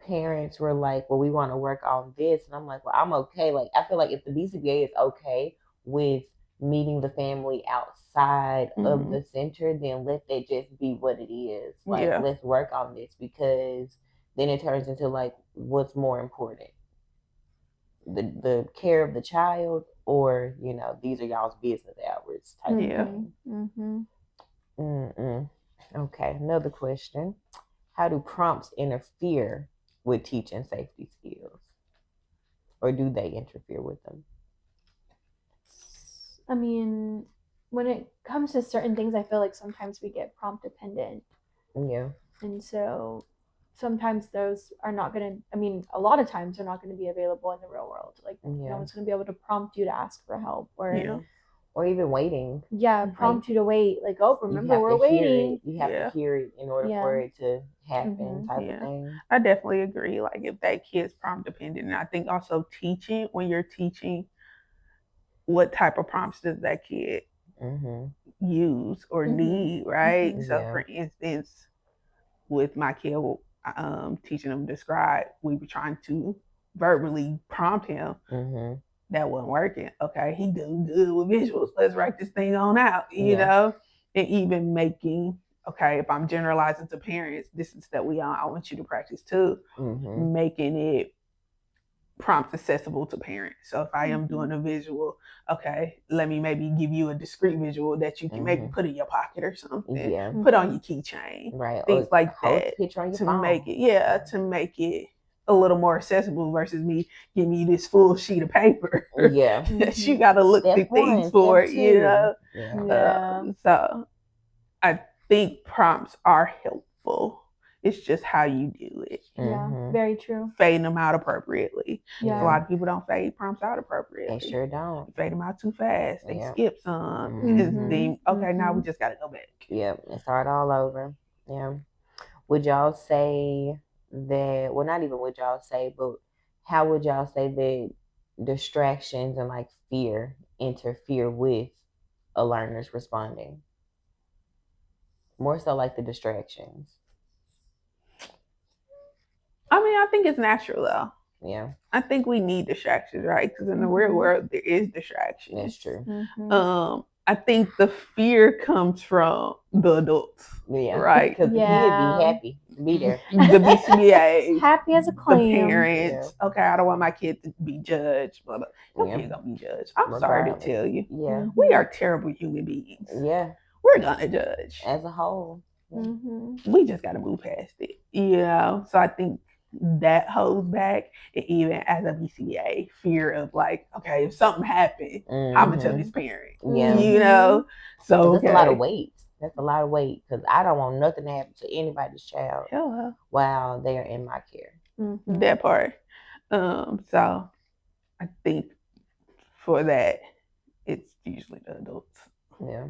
parents were like, well, we want to work on this, and I'm like, well, I'm okay. Like I feel like if the BCBA is okay with meeting the family outside of the center, then let that just be what it is. Like let's work on this, because then it turns into like what's more important, the care of the child, or these are y'all's business hours type of thing. Okay, another question. How do prompts interfere with teaching safety skills, or do they interfere with them?
I mean, when it comes to certain things, I feel like sometimes we get prompt dependent. And so sometimes those are not going to, I mean, a lot of times they're not going to be available in the real world. Like no one's going to be able to prompt you to ask for help
or even waiting.
Prompt you to wait. Like, oh, remember we're waiting.
You have to hear it in order for it to happen type of thing.
I definitely agree. Like if that kid's prompt dependent, and I think also teaching, when you're teaching, what type of prompts does that kid use or need, right? So for instance, with my kid, teaching him to describe, we were trying to verbally prompt him. That wasn't working. Okay, he doing good with visuals. Let's write this thing on out, you know? And even making, okay, if I'm generalizing to parents, this is step I want you to practice too. Making it prompt accessible to parents. So if I am doing a visual, okay, let me maybe give you a discrete visual that you can maybe put in your pocket or something. Put on your keychain. Things like that.
Picture on your
to
phone.
make it, to make it a little more accessible versus me giving you this full sheet of paper.
Yeah.
That you got to look through things for, you know?
Yeah.
So I think prompts are helpful. It's just how you do it.
Yeah, very true.
Fading them out appropriately.
Yeah.
A lot of people don't fade prompts out appropriately.
They sure don't.
Fade them out too fast. They skip some. Now we just got to go back.
Yeah, and start all over. Yeah. Would y'all say that, well, not even would y'all say, but how would y'all say that distractions and like fear interfere with a learner's responding? More so like the distractions.
I mean, I think it's natural though.
Yeah.
I think we need distractions, right? Because in the real world, there is distractions.
That's true.
I think the fear comes from the adults.
Yeah.
Right?
Because the kids be happy to be there.
The BCBAs.
Happy as a clam.
The parents. Yeah. Okay, I don't want my kid to be judged. Blah, blah. Your kid gonna be judged. I'm sorry to tell you.
Yeah.
We are terrible human beings.
Yeah.
We're gonna judge.
As a whole.
We just gotta move past it. You know? So I think that holds back. And even as a BCBA, fear of like, okay, if something happened, I'm gonna tell this parent.
Yeah.
You know? So
that's a lot of weight. That's a lot of weight because I don't want nothing to happen to anybody's child while they are in my care.
That part. So I think for that, it's usually the adults.
Yeah.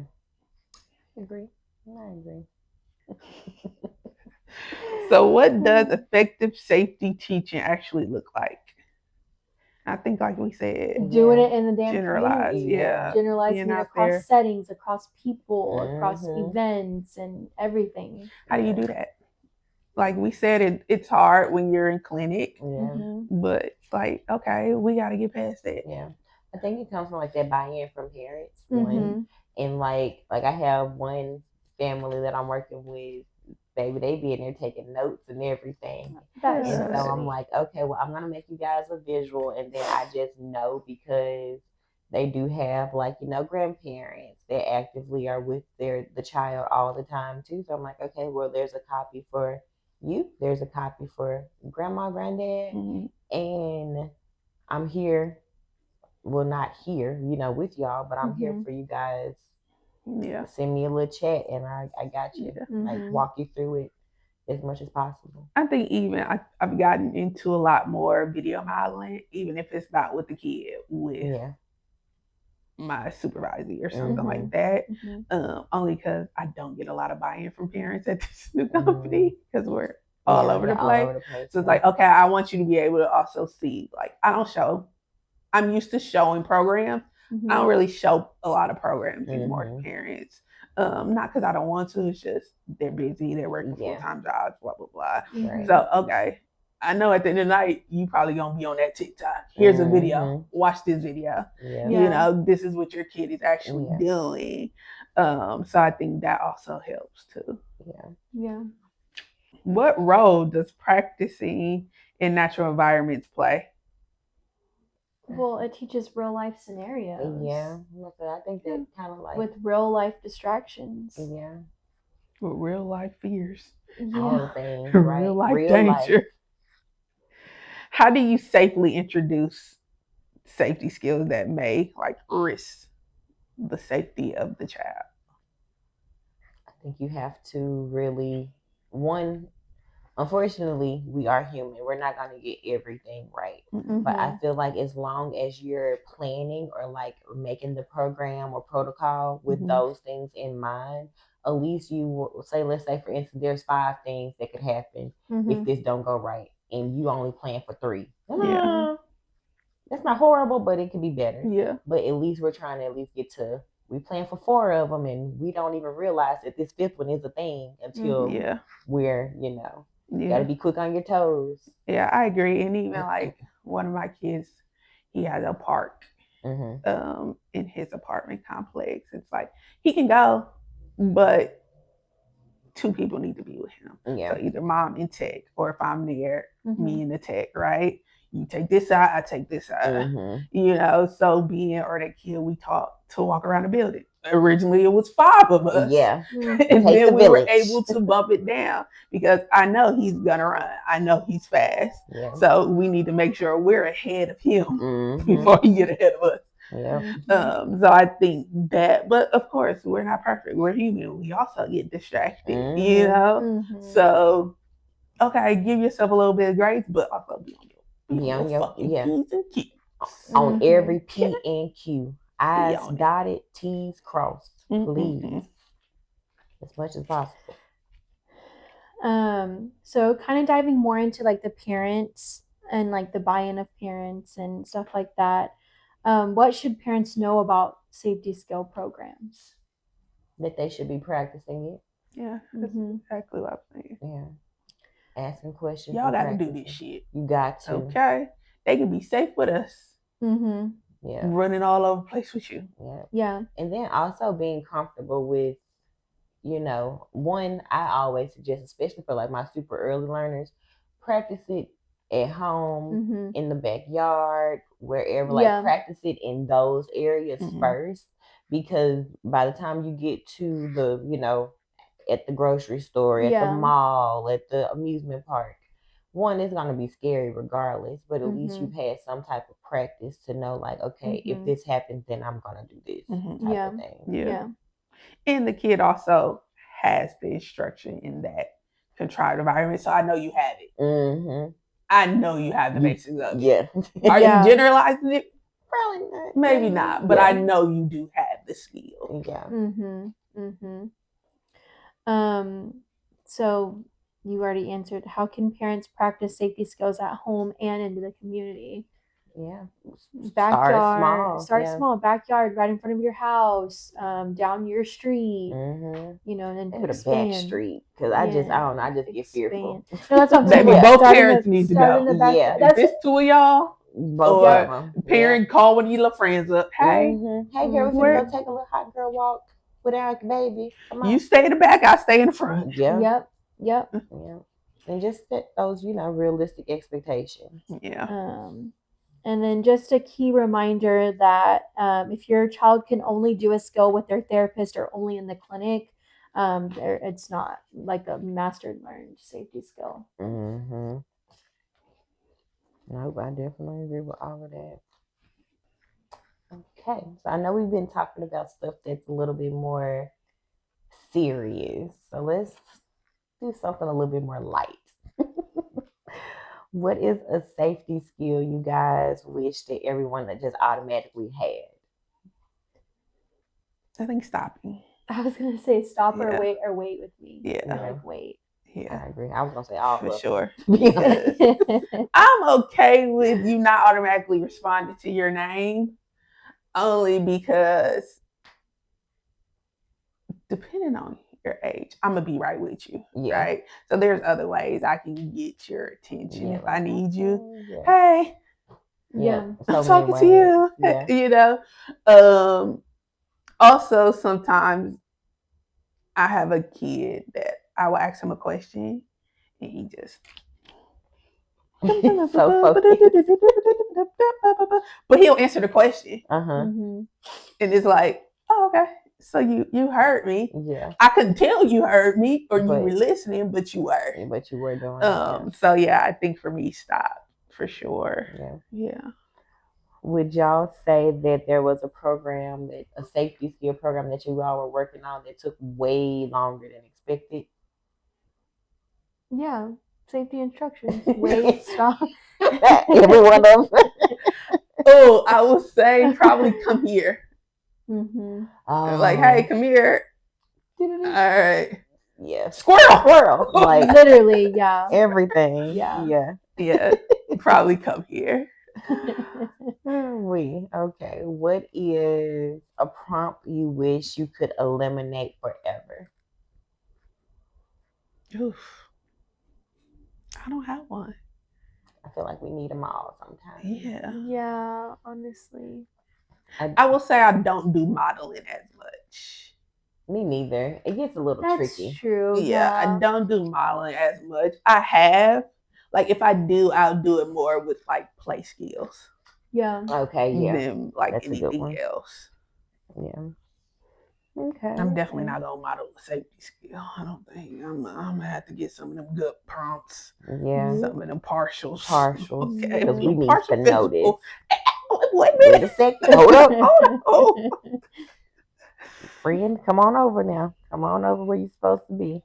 I agree.
So what does effective safety teaching actually look like? I think, like we said,
doing it in the damn
generalized,
community. Generalizing it across settings, across people, across events, and everything.
How do you do that? Like we said, it's hard when you're in clinic, but like, okay, we got to get past that.
Yeah, I think it comes from like that buy-in from parents, and like I have one family that I'm working with. Baby, they be in there taking notes and everything. And so I'm like, okay, well, I'm gonna make you guys a visual, and then I just know because they do have like, you know, grandparents that actively are with the child all the time too. So I'm like, okay, well, there's a copy for you, there's a copy for grandma, granddad, and I'm here. Well, not here, you know, with y'all, but I'm here for you guys.
Yeah.
Send me a little chat and I got you. Like walk you through it as much as possible.
I think even I've gotten into a lot more video modeling, even if it's not with the kid, with my supervisor or something like that. Only because I don't get a lot of buy-in from parents at this new company because we're all over the place. So it's like, okay, I want you to be able to also see, like, I'm used to showing programs. I don't really show a lot of programs anymore to parents. Not because I don't want to, it's just they're busy, they're working full-time jobs, blah, blah, blah. So, okay, I know at the end of the night, you probably going to be on that TikTok. Here's a video. Watch this video. You know, this is what your kid is actually doing. So I think that also helps too.
Yeah.
What role does practicing in natural environments play?
Well, it teaches real life scenarios.
Yeah, I think that kind of like
with real life distractions.
Yeah,
with real life fears.
All the things,
right? Real life danger. How do you safely introduce safety skills that may like risk the safety of the child?
I think you have to really unfortunately, we are human. We're not going to get everything right. But I feel like as long as you're planning or like making the program or protocol with those things in mind, at least you will say, let's say, for instance, there's 5 things that could happen if this don't go right. And you only plan for 3. That's not horrible, but it could be better.
Yeah.
But at least we're trying to at least get to, we plan for 4 of them and we don't even realize that this 5th one is a thing until we're, you know. You gotta be quick on your toes.
Yeah, I agree. And even like one of my kids, he has a park in his apartment complex. It's like he can go, but 2 people need to be with him.
Yeah.
So either mom and tech, or if I'm there, me and the tech, right? you take this side, I take this side. So being or that kid we taught to walk around the building. Originally it was 5 of us.
Yeah.
And then we were able to bump it down because I know he's gonna run. I know he's fast. Yeah. So we need to make sure we're ahead of him before he get ahead of us.
Yeah.
So I think that, but of course we're not perfect. We're human. We also get distracted, So okay, give yourself a little bit of grace, but also be on your fucking P's and Q's.
On every P and Q. I's dotted, T's crossed. Please. As much as possible.
So kind of diving more into like the parents and like the buy-in of parents and stuff like that. What should parents know about safety skill programs?
That they should be practicing it.
Yeah, that's exactly what I'm saying.
Yeah. Asking questions.
Y'all got to do this shit.
You got to.
Okay. They can be safe with us. Yeah. Running all over the place with you.
Yeah.
Yeah.
And then also being comfortable with, one, I always suggest, especially for like my super early learners, practice it at home, in the backyard, wherever, practice it in those areas first, because by the time you get to the, at the grocery store, at the mall, at the amusement park, one, it's going to be scary regardless, but at least you've had some type of practice to know, like, okay, if this happens, then I'm going to do this type of thing.
Yeah. And the kid also has the instruction in that contrived environment, so I know you have it. I know you have the basics of it.
Yeah.
Are you generalizing it?
Probably not.
Maybe not, but I know you do have the skill.
Yeah. So you already answered. How can parents practice safety skills at home and into the community?
Yeah.
Backyard. Start small. Backyard, right in front of your house, down your street. And then
put a back street, because I just get fearful.
No, that's what I'm saying.
Both parents need to go.
That's
this two of y'all.
Both of them.
Parent call one of your little friends up. Hey,
hey girl, we can go take a little hot girl walk with our baby. Come on.
You stay in the back, I stay in the front.
Yep.
Yeah. And just set those, realistic expectations.
Yeah.
And then just a key reminder that if your child can only do a skill with their therapist or only in the clinic, it's not like a mastered learned safety skill.
Nope, I definitely agree with all of that. Okay, so I know we've been talking about stuff that's a little bit more serious. So let's do something a little bit more light. What is a safety skill you guys wish that everyone that just automatically had?
I think stopping.
I was gonna say stop or wait with me.
Yeah.
Like wait.
Yeah, I agree. I was gonna say all
for
of
sure. I'm okay with you not automatically responding to your name, only because depending on your age, I'm gonna be right with you, right? So there's other ways I can get your attention if I need you. Hey, I'm talking to you. Also, sometimes I have a kid that I will ask him a question, and he just
so focused.
But he'll answer the question, and it's like, oh, okay. So you heard me.
Yeah.
I couldn't tell you heard me or you were listening, but you were.
But you were doing
it. So I think for me, stop for sure. Yeah.
Would y'all say that there was a safety skill program that you all were working on that took way longer than expected?
Yeah. Safety instructions. Wait, stop.
Every one of them.
Oh, I would say probably come here. Like, hey, come here. All right.
Yeah.
Squirrel.
Like
literally, yeah.
Everything.
Yeah.
Probably come here.
Okay. What is a prompt you wish you could eliminate forever?
Oof. I don't have one.
I feel like we need them all sometimes.
Yeah, honestly.
I will say I don't do modeling as much.
Me neither. It gets a little tricky.
That's true.
Yeah, I don't do modeling as much. I have. Like if I do, I'll do it more with like play skills.
Yeah.
Okay, yeah.
Than like
That's
anything else.
Yeah. Okay.
I'm definitely not gonna model a safety skill. I don't think I'm gonna have to get some of them good prompts.
Yeah.
Some of them partials.
Partials.
Okay.
Because we need
Partial
to know this.
Wait
a second. Hold up.
Oh.
Friend, come on over now. Come on over where you're supposed to be.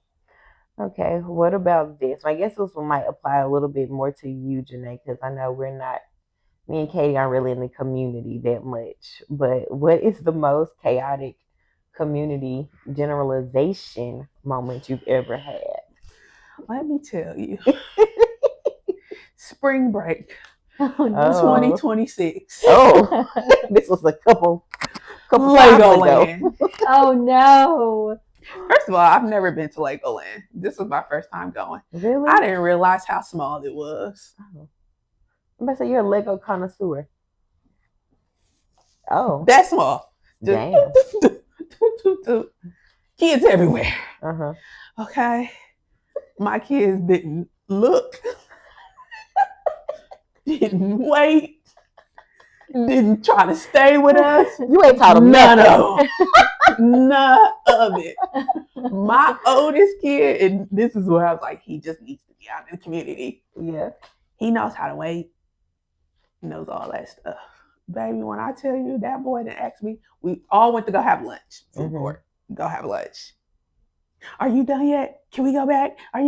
Okay, what about this? I guess this one might apply a little bit more to you, Janae, because I know me and Katie aren't really in the community that much. But what is the most chaotic community generalization moment you've ever had?
Let me tell you. Spring break.
Oh, no.
2026.
Oh, this was a couple
Legoland.
Oh no.
First of all, I've never been to Legoland. This was my first time going.
Really?
I didn't realize how small it was.
Oh. I'm about to say you're a Lego connoisseur. Oh.
That small.
Damn.
Kids everywhere.
Uh-huh.
Okay. My kids didn't look. Didn't wait. Didn't try to stay with us.
You ain't taught them
none of it. My oldest kid, and this is where I was like, he just needs to be out in the community.
Yeah.
He knows how to wait. He knows all that stuff. Baby, when I tell you that boy that asked me, we all went to go have lunch. Food court. Go have lunch. Are you done yet? Can we go back? Are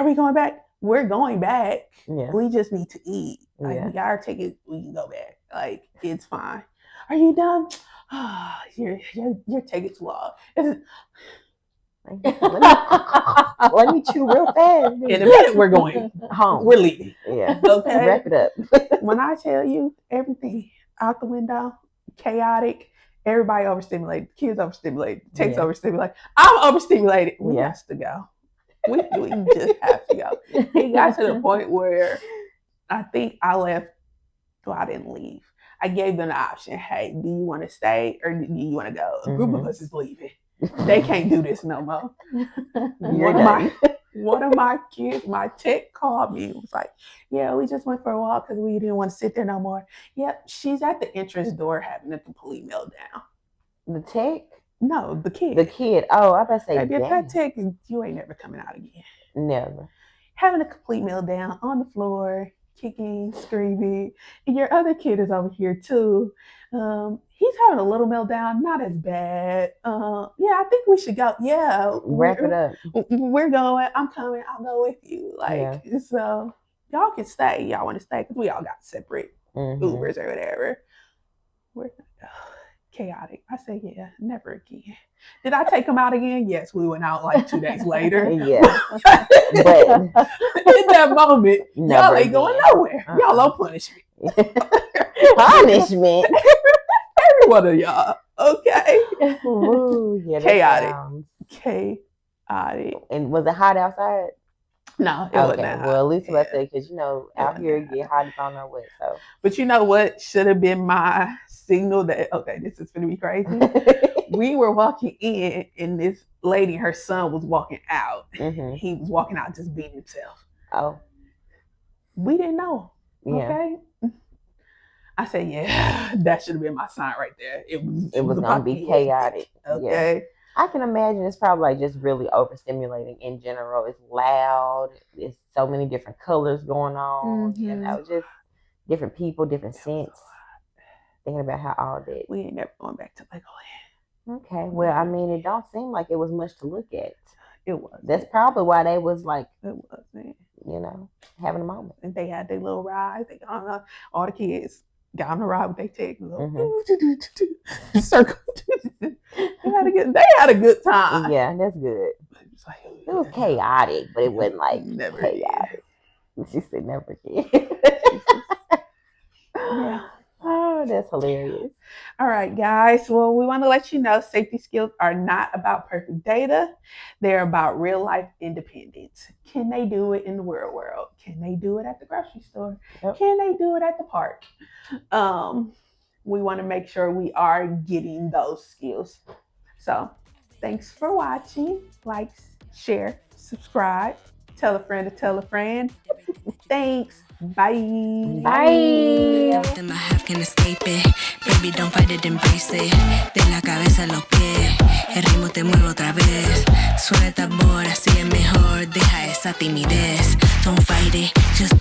we going back? We're going back.
Yeah.
We just need to eat. Like, we got our ticket. We can go back. Like, it's fine. Are you done? Oh, you're taking too long.
Let me chew real fast.
In a minute, we're going home. We're leaving.
Yeah.
Okay.
Wrap it up.
When I tell you everything out the window, chaotic, everybody overstimulated, kids overstimulated, takes overstimulated. I'm overstimulated. We have to go. We just have to go. It got to the point where I think I left. Well, I didn't leave. I gave them the option. Hey, do you want to stay or do you want to go? A group of us is leaving. They can't do this no more. One of my kids, my tech called me. It was like, yeah, we just went for a walk because we didn't want to sit there no more. Yep, she's at the entrance door having a complete meltdown.
The tech?
No, the kid.
The kid. Oh, I about to say,
if that tech, you ain't never coming out again.
Never.
Having a complete meltdown on the floor, kicking, screaming. And your other kid is over here too. He's having a little meltdown, not as bad. Yeah, I think we should go. Yeah,
wrap it up.
We're going. I'm coming. I'll go with you. So y'all can stay. Y'all want to stay because we all got separate Ubers or whatever. We're chaotic. I say, yeah, never again. Did I take them out again? Yes, we went out like 2 days later.
Yeah. But
in that moment, y'all ain't going nowhere. Y'all on punishment.
Punishment.
Every one of y'all. Okay.
Ooh, yeah,
chaotic. Chaotic.
And was it hot outside?
No, it wasn't that hot.
Well, at least I said, because out here it get hot as I don't know what. So,
but you know what should have been my signal that this is gonna be crazy. We were walking in, and this lady, her son was walking out. He was walking out just being himself.
Oh,
we didn't know. Yeah. Okay. I said, yeah, that should have been my sign right there. It was
gonna be chaotic.
Okay.
Yeah. I can imagine it's probably like just really overstimulating in general. It's loud. There's so many different colors going on. Just different people, different scents. Thinking about how all that.
We ain't never going back to Legoland.
Okay. Well, I mean, it don't seem like it was much to look at.
It was.
That's probably why they was like,
it was, man.
Having a moment.
And they had their little ride. They got on, all the kids got on the ride with their tech. Circle. They had a good time.
Yeah, that's good. It was chaotic, but it wasn't like
never
chaotic. She said never again.
Yeah.
Oh, that's hilarious.
All right, guys. Well, we want to let you know safety skills are not about perfect data. They're about real life independence. Can they do it in the real world? Can they do it at the grocery store? Yep. Can they do it at the park? We want to make sure we are getting those skills. So thanks for watching. Like, share, subscribe, tell a friend to tell a friend. Thanks. Bye.
Bye.
Can escape it. Baby, don't fight it, embrace it. De la cabeza a los pies, el ritmo te mueve otra vez. Suelta por así es mejor. Deja esa timidez. Don't fight it, just